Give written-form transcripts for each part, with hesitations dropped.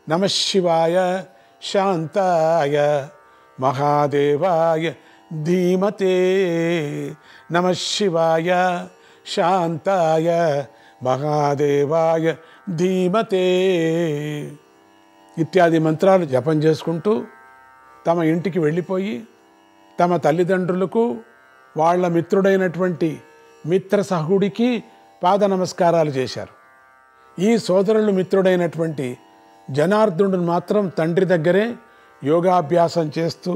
నమః శివాయ శాంతాయ మహాదేవాయ ధీమతే. నమః శివాయ శాంతాయ మహాదేవాయ ధీమతే ఇత్యాది మంత్రాలు జపం చేసుకుంటూ తమ ఇంటికి వెళ్ళిపోయి తమ తల్లిదండ్రులకు వాళ్ళ మిత్రుడైనటువంటి మిత్ర సహుడికి పాద నమస్కారాలు చేశారు. ఈ సోదరులు మిత్రుడైనటువంటి జనార్దనుడు మాత్రం తండ్రి దగ్గరే యోగాభ్యాసం చేస్తూ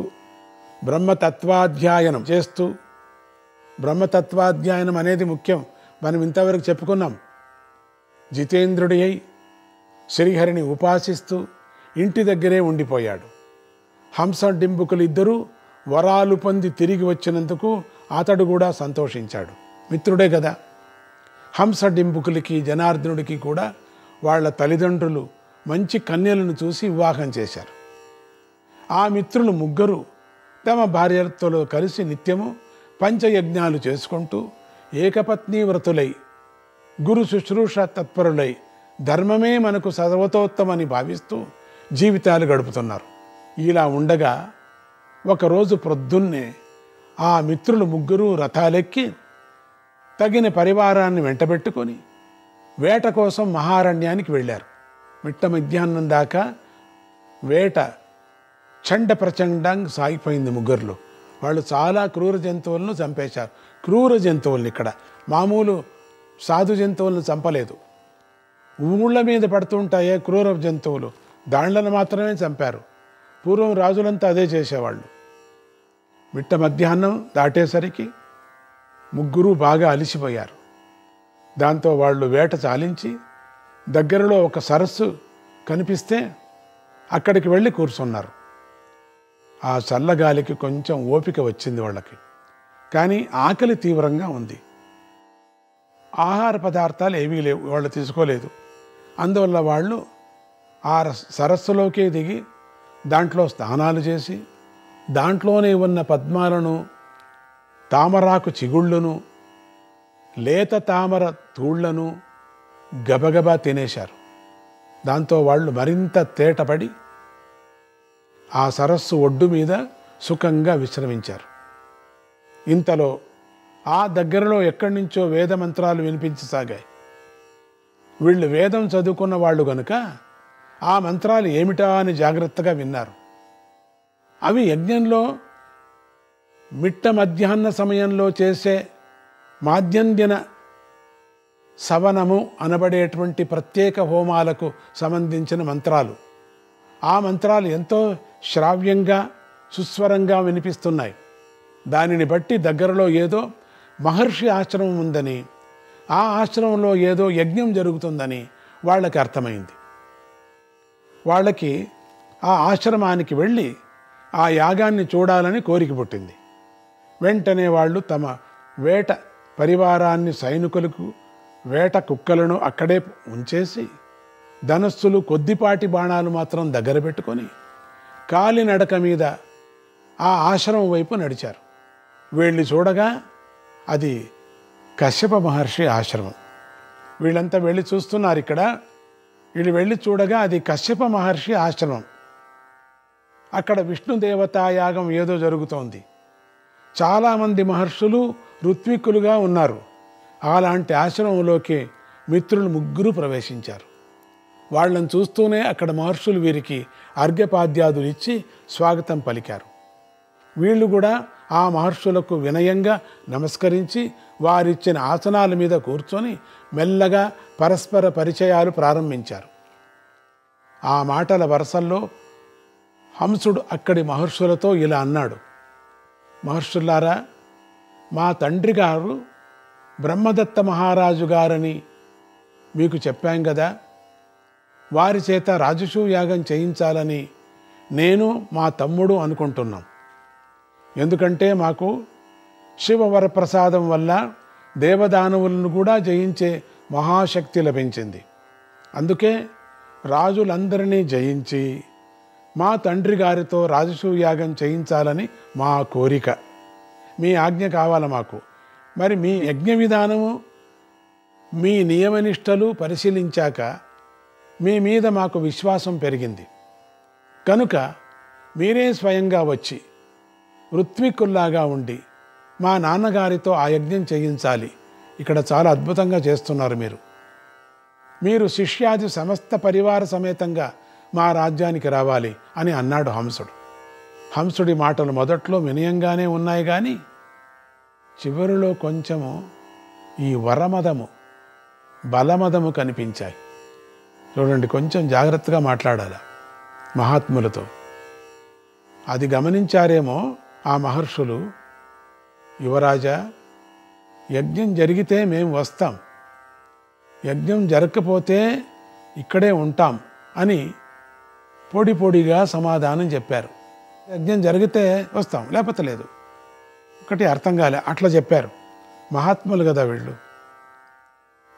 బ్రహ్మతత్వాధ్యాయనం చేస్తూ, బ్రహ్మతత్వాధ్యాయనం అనేది ముఖ్యం, మనం ఇంతవరకు చెప్పుకున్నాం. జితేంద్రుడి అయి శ్రీహరిని ఉపాసిస్తూ ఇంటి దగ్గరే ఉండిపోయాడు. హంస డింబుకులు ఇద్దరూ వరాలు పొంది తిరిగి వచ్చినందుకు అతడు కూడా సంతోషించాడు, మిత్రుడే కదా. హంస డింబుకులకి జనార్దనుడికి కూడా వాళ్ళ తల్లిదండ్రులు మంచి కన్యలను చూసి వివాహం చేశారు. ఆ మిత్రులు ముగ్గురు తమ భార్యలతో కలిసి నిత్యము పంచయజ్ఞాలు చేసుకుంటూ ఏకపత్ని వ్రతులై గురు శుశ్రూష తత్పరులై ధర్మమే మనకు సర్వతోత్తమని భావిస్తూ జీవితాలు గడుపుతున్నారు. ఇలా ఉండగా ఒకరోజు ప్రొద్దున్నే ఆ మిత్రులు ముగ్గురు రథాలెక్కి తగిన పరివారాన్ని వెంటబెట్టుకొని వేట కోసం మహారణ్యానికి వెళ్ళారు. మిట్ట మధ్యాహ్నం దాకా వేట చండ ప్రచండంగా సాగిపోయింది. ముగ్గురులో వాళ్ళు చాలా క్రూర జంతువులను చంపేశారు. క్రూర జంతువుల్ని, ఇక్కడ మామూలు సాధు జంతువులను చంపలేదు. ఊళ్ళ మీద పడుతుంటాయే క్రూర జంతువులు, దాండ్లను మాత్రమే చంపారు. పూర్వం రాజులంతా అదే చేసేవాళ్ళు. మిట్ట మధ్యాహ్నం దాటేసరికి ముగ్గురు బాగా అలిసిపోయారు. దాంతో వాళ్ళు వేట చాలించి దగ్గరలో ఒక సరస్సు కనిపిస్తే అక్కడికి వెళ్ళి కూర్చున్నారు. ఆ చల్లగాలికి కొంచెం ఓపిక వచ్చింది వాళ్ళకి, కానీ ఆకలి తీవ్రంగా ఉంది. ఆహార పదార్థాలు ఏమీ లేవు, వాళ్ళు తీసుకోలేదు. అందువల్ల వాళ్ళు ఆ సరస్సులోకి దిగి దాంట్లో స్నానాలు చేసి దాంట్లోనే ఉన్న పద్మాలను, తామరాకు చిగుళ్ళను, లేత తామర తూళ్లను గబగబా తినేశారు. దాంతో వాళ్ళు మరింత తేటపడి ఆ సరస్సు ఒడ్డు మీద సుఖంగా విశ్రమించారు. ఇంతలో ఆ దగ్గరలో ఎక్కడి నుంచో వేద మంత్రాలు వినిపించసాగాయి. వీళ్ళు వేదం చదువుకున్న వాళ్ళు గనుక ఆ మంత్రాలు ఏమిటా అని జాగ్రత్తగా విన్నారు. అవి యజ్ఞంలో మిట్ట మధ్యాహ్న సమయంలో చేసే మాధ్యందిన సవనము అనబడేటువంటి ప్రత్యేక హోమాలకు సంబంధించిన మంత్రాలు. ఆ మంత్రాలు ఎంతో శ్రావ్యంగా సుస్వరంగా వినిపిస్తున్నాయి. దానిని బట్టి దగ్గరలో ఏదో మహర్షి ఆశ్రమం ఉందని, ఆ ఆశ్రమంలో ఏదో యజ్ఞం జరుగుతుందని వాళ్ళకి అర్థమైంది. వాళ్ళకి ఆ ఆశ్రమానికి వెళ్ళి ఆ యాగాన్ని చూడాలని కోరిక పుట్టింది. వెంటనే వాళ్ళు తమ వేట పరివారాన్ని, సైనికులకు వేట కుక్కలను అక్కడే ఉంచేసి ధనస్సులు, కొద్దిపాటి బాణాలు మాత్రం దగ్గర పెట్టుకొని కాలినడక మీద ఆ ఆశ్రమం వైపు నడిచారు. వీళ్ళు చూడగా అది కశ్యప మహర్షి ఆశ్రమం. వీళ్ళంతా వెళ్ళి చూస్తున్నారు. ఇక్కడ వీళ్ళు వెళ్ళి చూడగా అది కశ్యప మహర్షి ఆశ్రమం. అక్కడ విష్ణుదేవతా యాగం ఏదో జరుగుతోంది. చాలామంది మహర్షులు ఋత్విక్కులుగా ఉన్నారు. అలాంటి ఆశ్రమంలోకి మిత్రులు ముగ్గురు ప్రవేశించారు. వాళ్ళని చూస్తూనే అక్కడ మహర్షులు వీరికి అర్ఘ్యపాద్యాదులు ఇచ్చి స్వాగతం పలికారు. వీళ్ళు కూడా ఆ మహర్షులకు వినయంగా నమస్కరించి వారిచ్చిన ఆసనాల మీద కూర్చొని మెల్లగా పరస్పర పరిచయాలు ప్రారంభించారు. ఆ మాటల వరసల్లో హంసుడు అక్కడి మహర్షులతో ఇలా అన్నాడు: మహర్షులారా, మా తండ్రి గారు బ్రహ్మదత్త మహారాజు గారని మీకు చెప్పాం కదా, వారి చేత రాజసూయ యాగం చేయించాలని నేను మా తమ్ముడు అనుకుంటున్నాం. ఎందుకంటే మాకు శివవరప్రసాదం వల్ల దేవదానవులను కూడా జయించే మహాశక్తి లభించింది. అందుకే రాజులందరినీ జయించి మా తండ్రి గారితో రాజసూయ యాగం చేయించాలని మా కోరిక. మీ ఆజ్ఞ కావాలి మాకు. మరి మీ యజ్ఞ విధానము, మీ నియమనిష్టలు పరిశీలించాక మీ మీద మాకు విశ్వాసం పెరిగింది కనుక మీరే స్వయంగా వచ్చి ఋత్విక్కుల్లాగా ఉండి మా నాన్నగారితో ఆ యజ్ఞం చేయించాలి. ఇక్కడ చాలా అద్భుతంగా చేస్తున్నారు మీరు శిష్యాది సమస్త పరివార సమేతంగా మా రాజ్యానికి రావాలి అని అన్నాడు హంసుడు. హంసుడి మాటలు మొదట్లో వినయంగానే ఉన్నాయి, కానీ చివరిలో కొంచెము ఈ వరమదము, బలమదము కనిపించాయి. చూడండి, కొంచెం జాగ్రత్తగా మాట్లాడాలి మహాత్ములతో. అది గమనించారేమో ఆ మహర్షులు, యువరాజా, యజ్ఞం జరిగితే మేము వస్తాం, యజ్ఞం జరగకపోతే ఇక్కడే ఉంటాం అని పొడిగా సమాధానం చెప్పారు. యజ్ఞం జరిగితే వస్తాం, లేకపోతే లేదు. ఒకటి అర్థం కాలే, అట్లా చెప్పారు. మహాత్ములు కదా వీళ్ళు.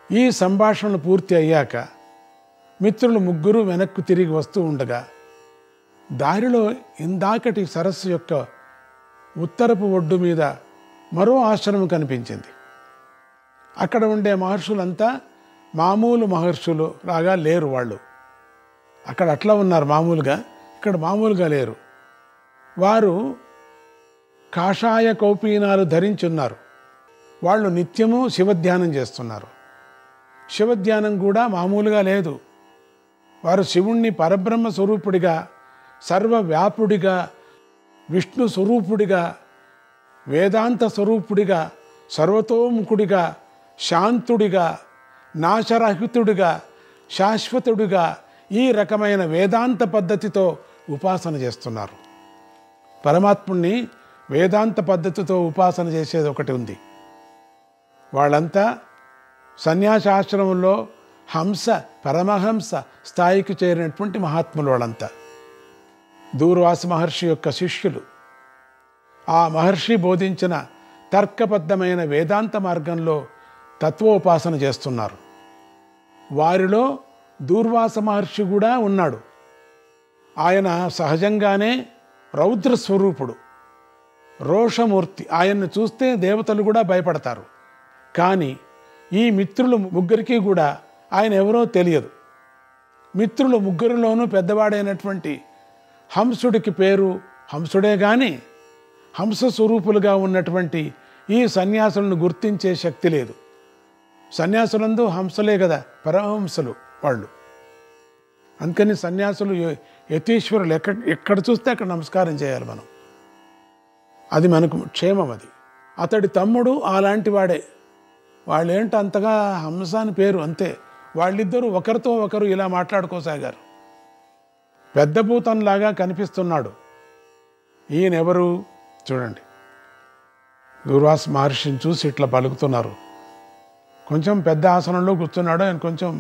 ఈ సంభాషణలు పూర్తి అయ్యాక మిత్రులు ముగ్గురు వెనక్కు తిరిగి వస్తూ ఉండగా దారిలో ఇందాకటి సరస్సు యొక్క ఉత్తరపు ఒడ్డు మీద మరో ఆశ్రమం కనిపించింది. అక్కడ ఉండే మహర్షులంతా మామూలు మహర్షులు లాగా లేరు. వాళ్ళు అక్కడ అట్లా ఉన్నారు మామూలుగా, ఇక్కడ మామూలుగా లేరు. వారు కాషాయ కౌపీనాలు ధరించున్నారు. వాళ్ళు నిత్యము శివధ్యానం చేస్తున్నారు. శివధ్యానం కూడా మామూలుగా లేదు. వారు శివుణ్ణి పరబ్రహ్మ స్వరూపుడిగా, సర్వవ్యాపుడిగా, విష్ణు స్వరూపుడిగా, వేదాంత స్వరూపుడిగా, సర్వతోముఖుడిగా, శాంతుడిగా, నాశరహితుడిగా, శాశ్వతుడిగా ఈ రకమైన వేదాంత పద్ధతితో ఉపాసన చేస్తున్నారు. పరమాత్ముణ్ణి వేదాంత పద్ధతితో ఉపాసన చేసేది ఒకటి ఉంది. వాళ్ళంతా సన్యాసాశ్రమంలో హంస, పరమహంస స్థాయికి చేరినటువంటి మహాత్ములు. వాళ్ళంతా దూర్వాస మహర్షి యొక్క శిష్యులు. ఆ మహర్షి బోధించిన తర్కబద్ధమైన వేదాంత మార్గంలో తత్వోపాసన చేస్తున్నారు. వారిలో దూర్వాస మహర్షి కూడా ఉన్నాడు. ఆయన సహజంగానే రౌద్రస్వరూపుడు, రోషమూర్తి. ఆయన్ను చూస్తే దేవతలు కూడా భయపడతారు. కానీ ఈ మిత్రులు ముగ్గురికి కూడా ఆయన ఎవరో తెలియదు. మిత్రులు ముగ్గురిలోనూ పెద్దవాడైనటువంటి హంసుడికి పేరు హంసుడే, కానీ హంస స్వరూపులుగా ఉన్నటువంటి ఈ సన్యాసులను గుర్తించే శక్తి లేదు. సన్యాసులందు హంసలే కదా పరమహంసలు వాళ్ళు. అందుకని సన్యాసులు యతీశ్వరులు ఎక్కడ చూస్తే అక్కడ నమస్కారం చేయాలి మనం. అది మనకు క్షేమం. అది అతడి తమ్ముడు అలాంటి వాడే. వాళ్ళేంటి అంతగా హంస అని పేరు, అంతే. వాళ్ళిద్దరూ ఒకరితో ఒకరు ఇలా మాట్లాడుకోసాగారు. పెద్ద భూతంలాగా కనిపిస్తున్నాడు. ఈయనెవరు చూడండి. దూర్వాస మహర్షిని చూసి ఇట్లా పలుకుతున్నారు. కొంచెం పెద్ద ఆసనంలో కూర్చున్నాడు. ఆయన కొంచెం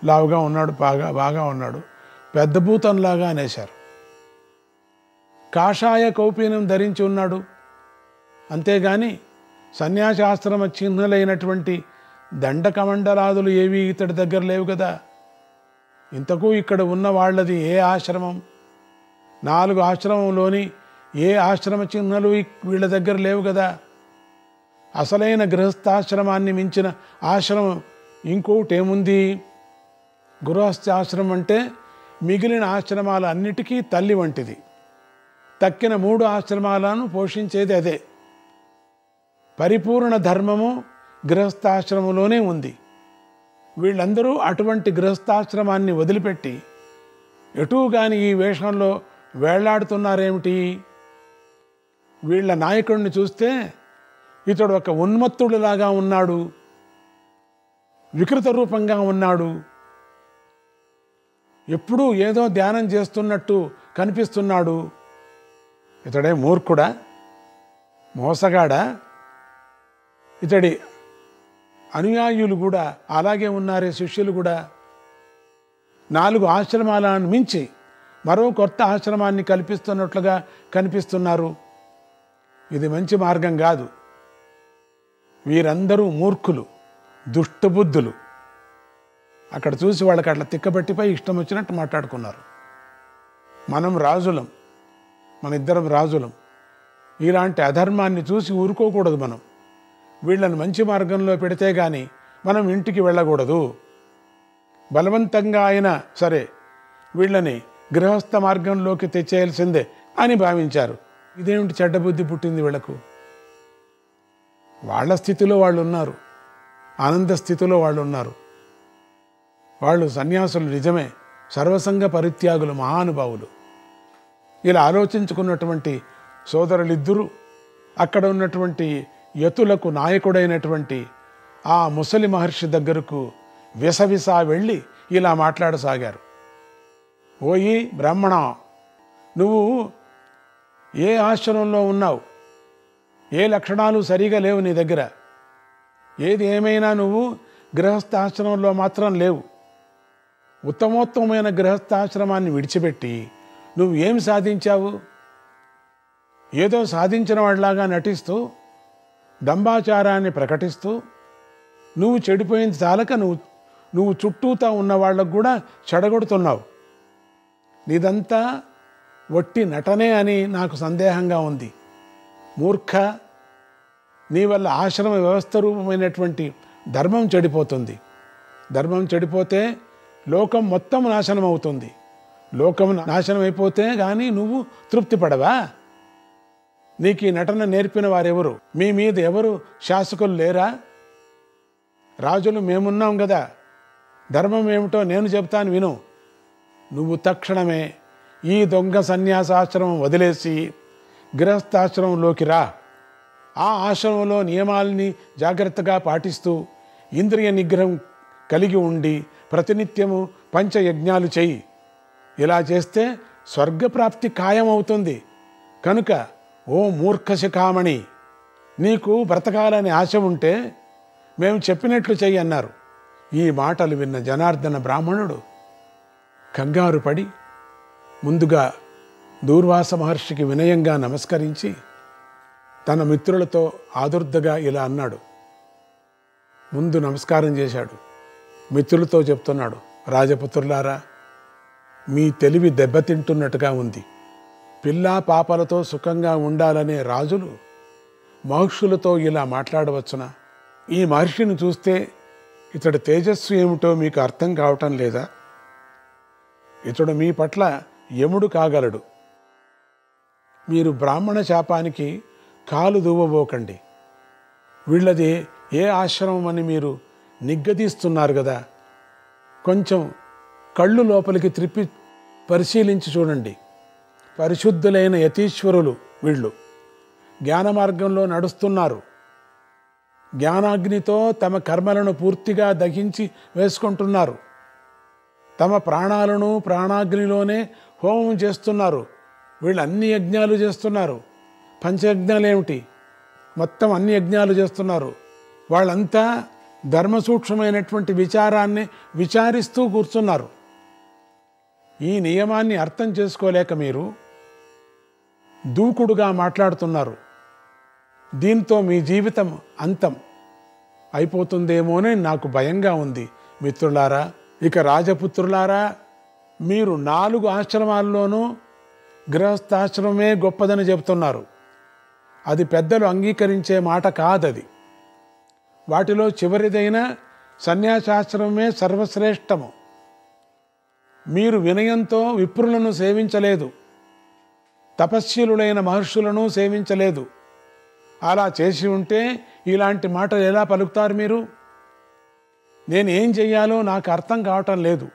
లావుగా ఉన్నాడు, బాగా ఉన్నాడు. పెద్ద భూతంలాగా అనేశారు. కాషాయ కౌపీనం ధరించి ఉన్నాడు. అంతేగాని సన్యాసాశ్రమ చిహ్నులైనటువంటి దండకమండలాదులు ఏవి ఇతడి దగ్గర లేవు కదా. ఇంతకు ఇక్కడ ఉన్న వాళ్ళది ఏ ఆశ్రమం? 4 ఆశ్రమంలోని ఏ ఆశ్రమ చిహ్నలు వీళ్ళ దగ్గర లేవు కదా. అసలైన గృహస్థాశ్రమాన్ని మించిన ఆశ్రమం ఇంకోటి ఏముంది? గృహస్థాశ్రమం అంటే మిగిలిన ఆశ్రమాల అన్నిటికీ తల్లి వంటిది. తక్కిన 3 ఆశ్రమాలను పోషించేది అదే. పరిపూర్ణ ధర్మము గృహస్థాశ్రమంలోనే ఉంది. వీళ్ళందరూ అటువంటి గృహస్థాశ్రమాన్ని వదిలిపెట్టి ఎటూ గాని ఈ వేషంలో వేళ్లాడుతున్నారేమిటి? వీళ్ళ నాయకుడిని చూస్తే ఇతడు ఒక ఉన్మత్తుడిలాగా ఉన్నాడు, వికృత రూపంగా ఉన్నాడు, ఎప్పుడూ ఏదో ధ్యానం చేస్తున్నట్టు కనిపిస్తున్నాడు. ఇతడే మూర్ఖుడా, మోసగాడా? ఇతడి అనుయాయులు కూడా అలాగే ఉన్నారే, శిష్యులు కూడా. 4 ఆశ్రమాలను మించి మరో కొత్త ఆశ్రమాన్ని కల్పిస్తున్నట్లుగా కనిపిస్తున్నారు. ఇది మంచి మార్గం కాదు. వీరందరూ మూర్ఖులు, దుష్టబుద్ధులు. అక్కడ చూసి వాళ్ళకి అట్లా తిక్కబట్టిపై ఇష్టం వచ్చినట్టు మాట్లాడుకున్నారు. మనం రాజులం, మన ఇద్దరం రాజులం. ఇలాంటి అధర్మాన్ని చూసి ఊరుకోకూడదు. మనం వీళ్ళని మంచి మార్గంలో పెడితే గాని మనం ఇంటికి వెళ్ళకూడదు. బలవంతంగా అయినా సరే వీళ్ళని గృహస్థ మార్గంలోకి తెచ్చేయాల్సిందే అని భావించారు. ఇదేమిటి చెడ్డ బుద్ధి పుట్టింది వీళ్లకు? వాళ్ళ స్థితిలో వాళ్ళు ఉన్నారు, ఆనంద స్థితిలో వాళ్ళు ఉన్నారు. వాళ్ళు సన్యాసులు నిజమే, సర్వసంగ పరిత్యాగులు, మహానుభావులు. ఇలా ఆలోచించుకున్నటువంటి సోదరులిద్దరూ అక్కడ ఉన్నటువంటి యతులకు నాయకుడైనటువంటి ఆ ముసలి మహర్షి దగ్గరకు విసవిసా వెళ్ళి ఇలా మాట్లాడసాగారు. ఓయి బ్రాహ్మణ, నువ్వు ఏ ఆశ్రమంలో ఉన్నావు? ఏ లక్షణాలు సరిగా లేవు నీ దగ్గర. ఏది ఏమైనా నువ్వు గృహస్థాశ్రమంలో మాత్రం లేవు. ఉత్తమోత్తమైన గృహస్థాశ్రమాన్ని విడిచిపెట్టి నువ్వు ఏం సాధించావు? ఏదో సాధించిన వాడిలాగా నటిస్తూ దంబాచారాన్ని ప్రకటిస్తూ నువ్వు చెడిపోయింది చాలక నువ్వు చుట్టూతా ఉన్న వాళ్ళకు కూడా చెడగొడుతున్నావు. నీదంతా వట్టి నటనే అని నాకు సందేహంగా ఉంది. మూర్ఖ, నీ వల్ల ఆశ్రమ వ్యవస్థ రూపమైనటువంటి ధర్మం చెడిపోతుంది. ధర్మం చెడిపోతే లోకం మొత్తం నాశనం అవుతుంది. లోకం నాశనం అయిపోతే కానీ నువ్వు తృప్తి పడవా? నీకు ఈ నటన నేర్పిన వారెవరు? మీ మీద ఎవరు శాసకులు లేరా? రాజులు మేమున్నాం కదా. ధర్మం ఏమిటో నేను చెప్తాను, విను. నువ్వు తక్షణమే ఈ దొంగ సన్యాసాశ్రమం వదిలేసి గృహస్థాశ్రమంలోకి రా. ఆ ఆశ్రమంలో నియమాల్ని జాగ్రత్తగా పాటిస్తూ ఇంద్రియ నిగ్రహం కలిగి ఉండి ప్రతినిత్యము పంచయజ్ఞాలు చెయ్యి. ఇలా చేస్తే స్వర్గప్రాప్తి ఖాయమవుతుంది. కనుక ఓ మూర్ఖ శిఖామణి, నీకు బ్రతకాలని ఆశ ఉంటే మేము చెప్పినట్లు చెయ్యి అన్నారు. ఈ మాటలు విన్న జనార్దన బ్రాహ్మణుడు కంగారు పడి ముందుగా దూర్వాస మహర్షికి వినయంగా నమస్కరించి తన మిత్రులతో ఆదుర్దగా ఇలా అన్నాడు. ముందు నమస్కారం చేశాడు. మిత్రులతో చెప్తున్నాడు, రాజపుత్రులారా, మీ తెలివి దెబ్బతింటున్నట్టుగా ఉంది. పిల్లా పాపలతో సుఖంగా ఉండాలనే రాజులు మహర్షులతో ఇలా మాట్లాడవచ్చునా? ఈ మహర్షిని చూస్తే ఇతడు తేజస్సు ఏమిటో మీకు అర్థం కావటం లేదా? ఇతడు మీ పట్ల యముడు కాగలడు. మీరు బ్రాహ్మణ శాపానికి కాలు దువ్వబోకండి. వీళ్ళది ఏ ఆశ్రమం అని మీరు నిగ్గదీస్తున్నారు కదా. కొంచెం కళ్ళు లోపలికి త్రిప్పి పరిశీలించి చూడండి. పరిశుద్ధులైన యతీశ్వరులు వీళ్ళు. జ్ఞాన మార్గంలో నడుస్తున్నారు. జ్ఞానాగ్నితో తమ కర్మలను పూర్తిగా దహించి వేసుకుంటున్నారు. తమ ప్రాణాలను ప్రాణాగ్నిలోనే హోమం చేస్తున్నారు. వీళ్ళు అన్ని యజ్ఞాలు చేస్తున్నారు. పంచయజ్ఞాలు ఏమిటి, మొత్తం అన్ని యజ్ఞాలు చేస్తున్నారు. వాళ్ళంతా ధర్మసూక్ష్మమైనటువంటి విచారాన్ని విచారిస్తూ కూర్చున్నారు. ఈ నియమాన్ని అర్థం చేసుకోలేక మీరు దూకుడుగా మాట్లాడుతున్నారు. దీంతో మీ జీవితం అంతం అయిపోతుందేమోనే నాకు భయంగా ఉంది. మిత్రులారా, ఇక రాజపుత్రులారా, మీరు 4 ఆశ్రమాల్లోనూ గృహస్థాశ్రమమే గొప్పదని చెబుతున్నారు. అది పెద్దలు అంగీకరించే మాట కాదది. వాటిలో చివరిదైన సన్యాసాశ్రమమే సర్వశ్రేష్టము. మీరు వినయంతో విప్రులను సేవించలేదు, తపస్సులులైన మహర్షులను సేవించలేదు. అలా చేసి ఉంటే ఇలాంటి మాటలు ఎలా పలుకుతారు మీరు? నేను ఏం చెయ్యాలో నాకు అర్థం కావటం లేదు.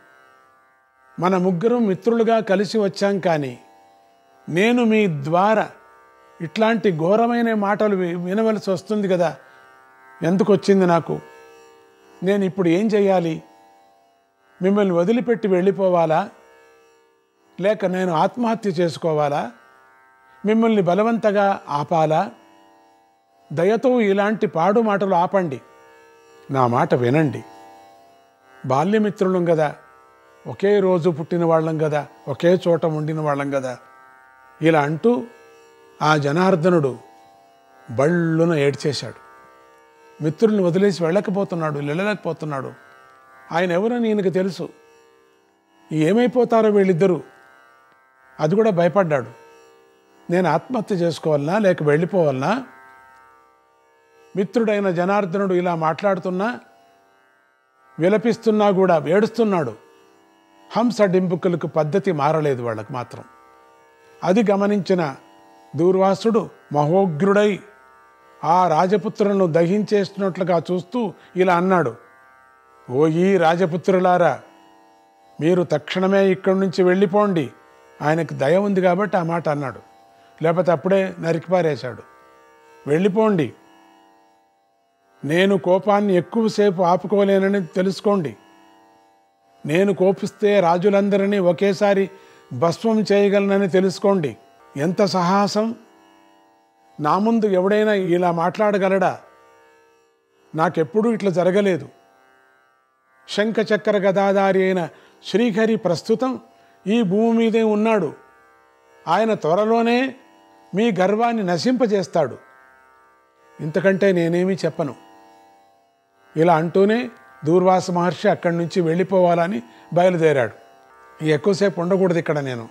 మన ముగ్గురం మిత్రులుగా కలిసి వచ్చాం, కానీ నేను మీ ద్వారా ఇట్లాంటి ఘోరమైన మాటలు వినవలసి వస్తుంది కదా. ఎందుకు వచ్చింది నాకు? నేను ఇప్పుడు ఏం చెయ్యాలి? మిమ్మల్ని వదిలిపెట్టి వెళ్ళిపోవాలా? లేక నేను ఆత్మహత్య చేసుకోవాలా? మిమ్మల్ని బలవంతగా ఆపాలా? దయతో ఇలాంటి పాడు మాటలు ఆపండి. నా మాట వినండి. బాల్యమిత్రులం కదా, ఒకే రోజు పుట్టిన వాళ్ళం కదా, ఒకే చోట ఉండిన వాళ్ళం కదా. ఇలా అంటూ ఆ జనార్దనుడు బళ్ళున ఏడ్చేశాడు. మిత్రుల్ని వదిలేసి వెళ్ళలేకపోతున్నాడు. ఆయన ఎవరని ఈయనకు తెలుసు. ఏమైపోతారో వీళ్ళిద్దరూ, అది కూడా భయపడ్డాడు. నేను ఆత్మహత్య చేసుకోవాలనా లేక వెళ్ళిపోవాలనా? మిత్రుడైన జనార్దనుడు ఇలా మాట్లాడుతున్నా విలపిస్తున్నా కూడా ఏడుస్తున్నాడు. హంస డింపుకులకు పద్ధతి మారలేదు వాళ్ళకు మాత్రం. అది గమనించిన దూర్వాసుడు మహోగ్రుడై ఆ రాజపుత్రులను దహించేస్తున్నట్లుగా చూస్తూ ఇలా అన్నాడు, ఓ ఈ రాజపుత్రులారా, మీరు తక్షణమే ఇక్కడి నుంచి వెళ్ళిపోండి. ఆయనకు దయ ఉంది కాబట్టి ఆ మాట అన్నాడు, లేకపోతే అప్పుడే నరికిపారేశాడు. వెళ్ళిపోండి, నేను కోపాన్ని ఎక్కువసేపు ఆపుకోలేనని తెలుసుకోండి. నేను కోపిస్తే రాజులందరినీ ఒకేసారి భస్మం చేయగలనని తెలుసుకోండి. ఎంత సాహసం! నా ముందు ఎవడైనా ఇలా మాట్లాడగలడా? నాకెప్పుడూ ఇట్లా జరగలేదు. శంఖచక్ర గదాధారి అయిన శ్రీహరి ప్రస్తుతం ఈ భూమి మీదే ఉన్నాడు. ఆయన త్వరలోనే మీ గర్వాన్ని నశింపజేస్తాడు. ఇంతకంటే నేనేమీ చెప్పను. ఇలా అంటూనే దూర్వాస మహర్షి అక్కడి నుంచి వెళ్ళిపోవాలని బయలుదేరాడు. ఎక్కువసేపు ఉండకూడదు ఇక్కడ, నేను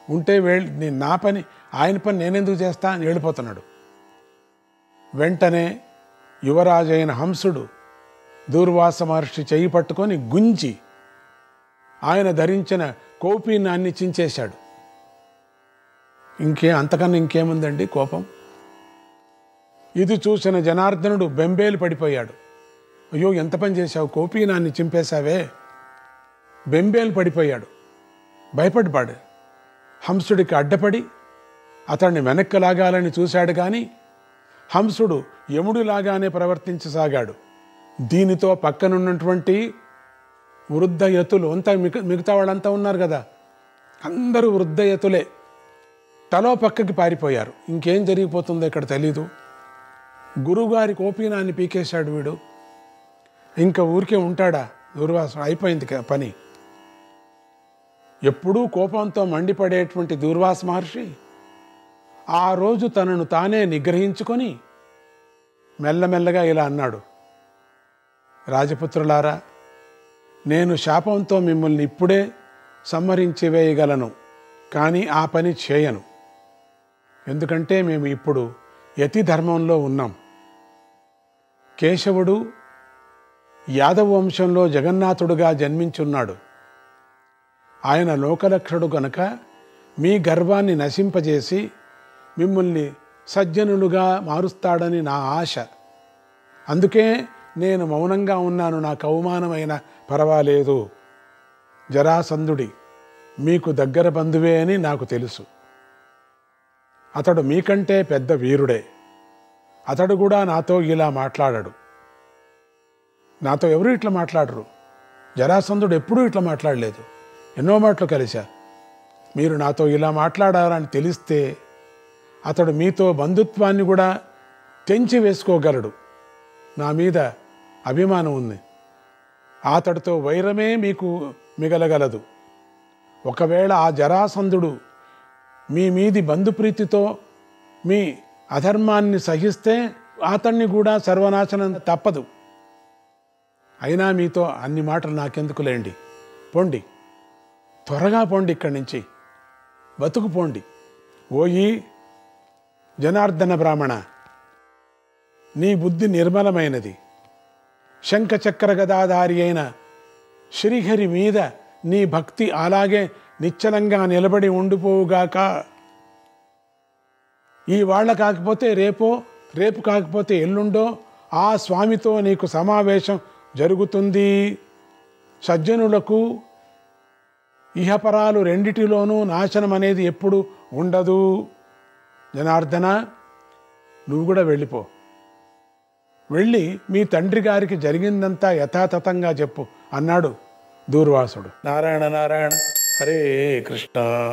ఉంటే నా పని ఆయన పని నేనెందుకు చేస్తా అని వెళ్ళిపోతున్నాడు. వెంటనే యువరాజైన హంసుడు దూర్వాస మహర్షి చెయ్యి పట్టుకొని గుంజి ఆయన ధరించిన కౌపీనాన్ని చించేశాడు. అంతకన్నా ఇంకేముందండి కోపం? ఇది చూసిన జనార్దనుడు బెంబేలు పడిపోయాడు. అయ్యో, ఎంత పని చేశావు, కౌపీనాన్ని చింపేశావే! బెంబేలు పడిపోయాడు, భయపడిపాడు. హంసుడికి అడ్డపడి అతన్ని వెనక్కి లాగాలని చూశాడు, కానీ హంసుడు యముడిలాగానే ప్రవర్తించసాగాడు. దీనితో పక్కనున్నటువంటి వృద్ధయతులు అంతా మిగతా వాళ్ళంతా ఉన్నారు కదా, అందరూ వృద్ధయతులే తలో పక్కకి పారిపోయారు. ఇంకేం జరిగిపోతుందో ఇక్కడ తెలీదు. గురువుగారి కోపీనాన్ని పీకేశాడు వీడు. ఇంకా ఊరికే ఉంటాడా దూర్వాసుడు? అయిపోయింది పని. ఎప్పుడూ కోపంతో మండిపడేటువంటి దూర్వాస మహర్షి ఆ రోజు తనను తానే నిగ్రహించుకొని మెల్లమెల్లగా ఇలా అన్నాడు, రాజపుత్రులారా, నేను శాపంతో మిమ్మల్ని ఇప్పుడే సంహరించి వేయగలను, కానీ ఆ పని చేయను. ఎందుకంటే మేము ఇప్పుడు యతి ధర్మంలో ఉన్నాం. కేశవుడు యాదవ వంశంలో జగన్నాథుడుగా జన్మించున్నాడు. ఆయన లోకలక్షడు గనుక మీ గర్వాన్ని నశింపజేసి మిమ్మల్ని సజ్జనులుగా మారుస్తాడని నా ఆశ. అందుకే నేను మౌనంగా ఉన్నాను. నాకు అవమానమైన పర్వాలేదు. జరాసంధుడి మీకు దగ్గర బంధువే అని నాకు తెలుసు. అతడు మీకంటే పెద్ద వీరుడే. అతడు కూడా నాతో ఇలా మాట్లాడాడు. నాతో ఎవరు ఇట్లా మాట్లాడరు. జరాసంధుడు ఎప్పుడూ ఇట్లా మాట్లాడలేదు. ఎన్నో మాటలు కలిశా. మీరు నాతో ఇలా మాట్లాడారని తెలిస్తే అతడు మీతో బంధుత్వాన్ని కూడా తెంచి వేసుకోగలడు. నా మీద అభిమానం ఉంది. అతడితో వైరమే మీకు మిగలగలదు. ఒకవేళ ఆ జరాసంధుడు మీ మీది బంధుప్రీతితో మీ అధర్మాన్ని సహిస్తే అతన్ని కూడా సర్వనాశనం తప్పదు. అయినా మీతో అన్ని మాటలు నాకెందుకులేండి, పోండి, త్వరగా పోండి ఇక్కడి నుంచి, బతుకుపోండి. ఓయి జనార్దన బ్రాహ్మణ, నీ బుద్ధి నిర్మలమైనది. శంఖచక్ర గదాధారి అయిన శ్రీహరి మీద నీ భక్తి అలాగే నిశ్చలంగా నిలబడి ఉండిపోవుగాక. ఇవాళ కాకపోతే రేపు కాకపోతే ఎల్లుండో ఆ స్వామితో నీకు సమావేశం జరుగుతుంది. సజ్జనులకు ఇహపరాలు రెండిటిలోనూ నాశనం అనేది ఎప్పుడు ఉండదు. జనార్దన, నువ్వు కూడా వెళ్ళిపో. వెళ్ళి మీ తండ్రి గారికి జరిగిందంతా యథాతథంగా చెప్పు అన్నాడు దూర్వాసుడు. నారాయణ నారాయణ, హరే కృష్ణ.